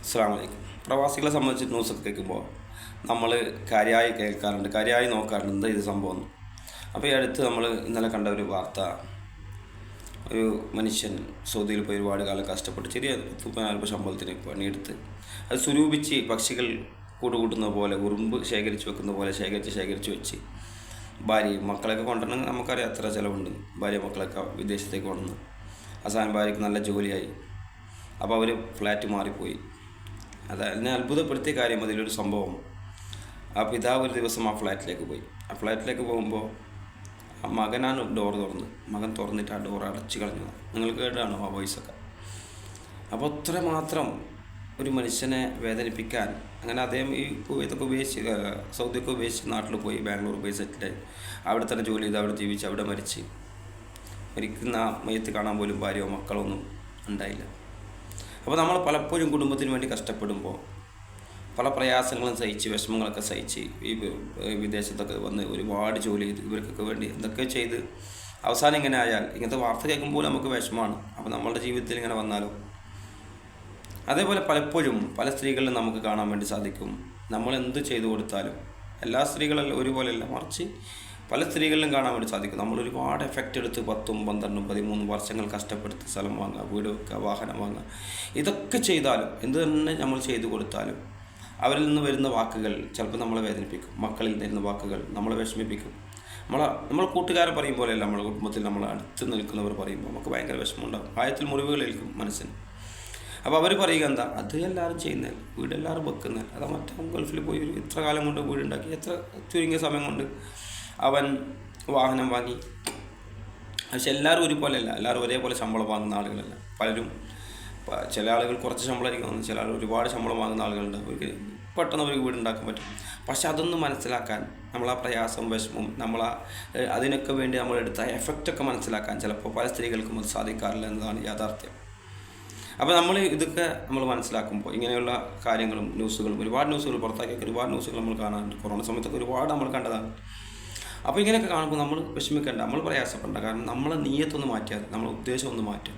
അസ്സലാമു അലൈക്കും. പ്രവാസികളെ സംബന്ധിച്ച് ന്യൂസൊക്കെ കേൾക്കുമ്പോൾ നമ്മൾ കാര്യമായി കേൾക്കാറുണ്ട്, കാര്യമായി നോക്കാറുണ്ട് എന്താ ഇത് സംഭവം. അപ്പോൾ ഈ അടുത്ത് നമ്മൾ ഇന്നലെ കണ്ട ഒരു വാർത്ത, ഒരു മനുഷ്യൻ സൗദിയിൽ പോയി ഒരുപാട് കാലം കഷ്ടപ്പെട്ട് ചെറിയ 30-40 ശമ്പളത്തിന് പണിയെടുത്ത് അത് സ്വരൂപിച്ച് പക്ഷികൾ കൂടുകൂട്ടുന്ന പോലെ, ഉറുമ്പ് ശേഖരിച്ച് വെക്കുന്ന പോലെ ശേഖരിച്ച് വെച്ച് ഭാര്യയും മക്കളൊക്കെ കൊണ്ടുവരണമെങ്കിൽ നമുക്കറിയാം എത്ര ചിലവുണ്ട്. ഭാര്യ മക്കളൊക്കെ വിദേശത്തേക്ക് കൊണ്ടുവന്ന് അവസാനം ഭാര്യയ്ക്ക് നല്ല ജോലിയായി. അപ്പോൾ അവർ ഫ്ലാറ്റ് മാറിപ്പോയി. അത് എന്നെ അത്ഭുതപ്പെടുത്തിയ കാര്യം, അതിലൊരു സംഭവം, ആ പിതാവ് ഒരു ദിവസം ആ ഫ്ലാറ്റിലേക്ക് പോയി. ആ ഫ്ലാറ്റിലേക്ക് പോകുമ്പോൾ ആ മകനാണ് ഡോർ തുറന്ന്, മകൻ തുറന്നിട്ട് ആ ഡോർ അടച്ചു കളഞ്ഞു. നിങ്ങൾ കേട്ടാണോ ആ വോയിസൊക്കെ? അപ്പോൾ അത്രമാത്രം ഒരു മനുഷ്യനെ വേദനിപ്പിക്കാൻ, അങ്ങനെ അദ്ദേഹം ഈ കുവൈത്തൊക്കെ ഉപയോഗിച്ച്, സൗദിയൊക്കെ ഉപയോഗിച്ച് നാട്ടിൽ പോയി, ബാംഗ്ലൂർ പോയി സെറ്റിലായി, അവിടെ തന്നെ ജോലി ചെയ്ത്, അവിടെ ജീവിച്ച്, അവിടെ മരിക്കുന്ന മയ്യത്ത് കാണാൻ പോലും ഭാര്യയോ മക്കളോ ഒന്നും ഉണ്ടായില്ല. അപ്പോൾ നമ്മൾ പലപ്പോഴും കുടുംബത്തിന് വേണ്ടി കഷ്ടപ്പെടുമ്പോൾ പല പ്രയാസങ്ങളും സഹിച്ച്, വിഷമങ്ങളൊക്കെ സഹിച്ച്, ഈ വിദേശത്തൊക്കെ വന്ന് ഒരുപാട് ജോലി ചെയ്ത് ഇവർക്കൊക്കെ വേണ്ടി എന്തൊക്കെ ചെയ്ത് അവസാനം ഇങ്ങനെ ആയാൽ, ഇങ്ങനത്തെ വാർത്ത കേൾക്കുമ്പോൾ നമുക്ക് വിഷമമാണ്. അപ്പോൾ നമ്മളുടെ ജീവിതത്തിൽ ഇങ്ങനെ വന്നാലോ? അതേപോലെ പലപ്പോഴും പല സ്ത്രീകളിലും നമുക്ക് കാണാൻ വേണ്ടി സാധിക്കും, നമ്മൾ എന്ത് ചെയ്തു കൊടുത്താലും, എല്ലാ സ്ത്രീകളല്ല ഒരുപോലെയല്ല, മറിച്ച് പല സ്ത്രീകളിലും കാണാൻ വേണ്ടി സാധിക്കും, നമ്മൾ ഒരുപാട് എഫക്റ്റ് എടുത്ത് 10, 12, 13 വർഷങ്ങൾ കഷ്ടപ്പെടുത്തി സ്ഥലം വാങ്ങുക, വീട് വെക്കുക, വാഹനം വാങ്ങുക, ഇതൊക്കെ ചെയ്താലും, എന്ത് തന്നെ നമ്മൾ ചെയ്തു കൊടുത്താലും അവരിൽ നിന്ന് വരുന്ന വാക്കുകൾ ചിലപ്പോൾ നമ്മളെ വേദനിപ്പിക്കും. മക്കളിൽ നിന്ന് വാക്കുകൾ നമ്മളെ വിഷമിപ്പിക്കും. നമ്മൾ കൂട്ടുകാരെ പറയും പോലെയല്ല, നമ്മുടെ കുടുംബത്തിൽ നമ്മൾ അടുത്ത് നിൽക്കുന്നവർ പറയുമ്പോൾ നമുക്ക് ഭയങ്കര വിഷമമുണ്ടാകും, ആഴത്തിൽ മുറിവുകളേൽക്കും മനസ്സിന്. അപ്പോൾ അവർ പറയുക എന്താ, അത് എല്ലാവരും ചെയ്യുന്നതല്ല, വീടെല്ലാവരും വെക്കുന്നതല്ല, അത് മറ്റേ ഗൾഫിൽ പോയി ഒരു ഇത്ര കാലം കൊണ്ട് വീടുണ്ടാക്കി, എത്ര ചുരുങ്ങിയ സമയം കൊണ്ട് അവൻ വാഹനം വാങ്ങി. പക്ഷെ എല്ലാവരും ഒരുപോലെയല്ല, എല്ലാവരും ഒരേപോലെ ശമ്പളം വാങ്ങുന്ന ആളുകളല്ല. പലരും, ചില ആളുകൾ കുറച്ച് ശമ്പളമായിരിക്കും, ചില ആളുകൾ ഒരുപാട് ശമ്പളം വാങ്ങുന്ന ആളുകളുണ്ട്. അവർക്ക് പെട്ടെന്ന് അവർക്ക് വീടുണ്ടാക്കാൻ പറ്റും. പക്ഷെ അതൊന്നും മനസ്സിലാക്കാൻ, നമ്മളാ പ്രയാസവും വിഷമവും, അതിനൊക്കെ വേണ്ടി നമ്മളെടുത്ത എഫക്റ്റൊക്കെ മനസ്സിലാക്കാൻ ചിലപ്പോൾ പല സ്ത്രീകൾക്കും അത് സാധിക്കാറില്ല എന്നതാണ് യാഥാർത്ഥ്യം. അപ്പോൾ ഇതൊക്കെ നമ്മൾ മനസ്സിലാക്കുമ്പോൾ ഇങ്ങനെയുള്ള കാര്യങ്ങളും ന്യൂസുകളും, ഒരുപാട് ന്യൂസുകൾ പുറത്താക്കിയൊക്കെ ഒരുപാട് ന്യൂസുകൾ നമ്മൾ കാണാറുണ്ട്. കൊറോണ സമയത്തൊക്കെ ഒരുപാട് നമ്മൾ കണ്ടതാണ്. അപ്പോൾ ഇങ്ങനെയൊക്കെ കാണുമ്പോൾ നമ്മൾ വിഷമിക്കേണ്ട, നമ്മൾ പ്രയാസപ്പെടേണ്ട. കാരണം നമ്മളെ നീയത്തൊന്ന് മാറ്റിയാൽ, നമ്മളെ ഉദ്ദേശം ഒന്ന് മാറ്റും.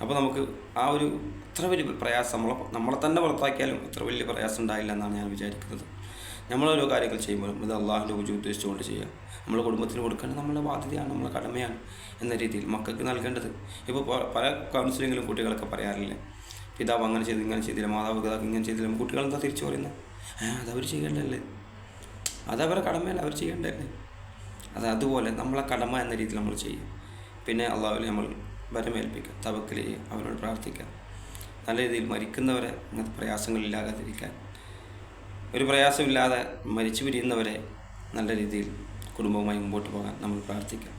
അപ്പോൾ നമുക്ക് ആ ഒരു ഇത്ര വലിയ പ്രയാസം, നമ്മളെ തന്നെ പുറത്താക്കിയാലും ഇത്ര വലിയ പ്രയാസം ഉണ്ടായില്ല എന്നാണ് ഞാൻ വിചാരിക്കുന്നത്. നമ്മളോരോ കാര്യങ്ങൾ ചെയ്യുമ്പോഴും ഇത് അള്ളാഹുവിൻ്റെ പൂജ ഉദ്ദേശിച്ചുകൊണ്ട് ചെയ്യുക. നമ്മുടെ കുടുംബത്തിന് കൊടുക്കേണ്ടത് നമ്മുടെ ബാധ്യതയാണ്, നമ്മളെ കടമയാണ് എന്ന രീതിയിൽ മക്കൾക്ക് നൽകേണ്ടത്. ഇപ്പോൾ പല കൗൺസിലിങ്ങിലും കുട്ടികളൊക്കെ പറയാറില്ലേ, പിതാവ് അങ്ങനെ ചെയ്ത് ഇങ്ങനെ ചെയ്തില്ല, മാതാപിതാക്കൾ ഇങ്ങനെ ചെയ്തില്ല. കുട്ടികൾ എന്താ തിരിച്ചു പറയുന്നത്? അതവർ ചെയ്യേണ്ടതല്ലേ, അതവരുടെ കടമയല്ല, അവർ ചെയ്യേണ്ടതല്ലേ. അതുപോലെ നമ്മളെ കടമ എന്ന രീതിയിൽ നമ്മൾ ചെയ്യും. പിന്നെ അള്ളാഹുവിനെ നമ്മൾ വരമേൽപ്പിക്കുക, തവക്കൽ ചെയ്യുക, അവരോട് പ്രാർത്ഥിക്കുക. നല്ല രീതിയിൽ മരിക്കുന്നവരെ അങ്ങനത്തെ പ്രയാസങ്ങളില്ലാതിരിക്കാൻ, ഒരു പ്രയാസമില്ലാതെ മരിച്ചു പിരിയുന്നവരെ നല്ല രീതിയിൽ കുടുംബവുമായി മുമ്പോട്ട് പോകാൻ നമ്മൾ പ്രാർത്ഥിക്കാം.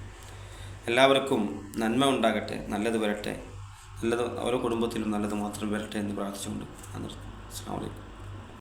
എല്ലാവർക്കും നന്മ ഉണ്ടാകട്ടെ, നല്ലത് വരട്ടെ, നല്ലത് ഓരോ കുടുംബത്തിലും നല്ലത് മാത്രം വരട്ടെ എന്ന് പ്രാർത്ഥിച്ചുകൊണ്ട് നിർത്തുന്നു. അസ്സലാമു അലൈക്കും.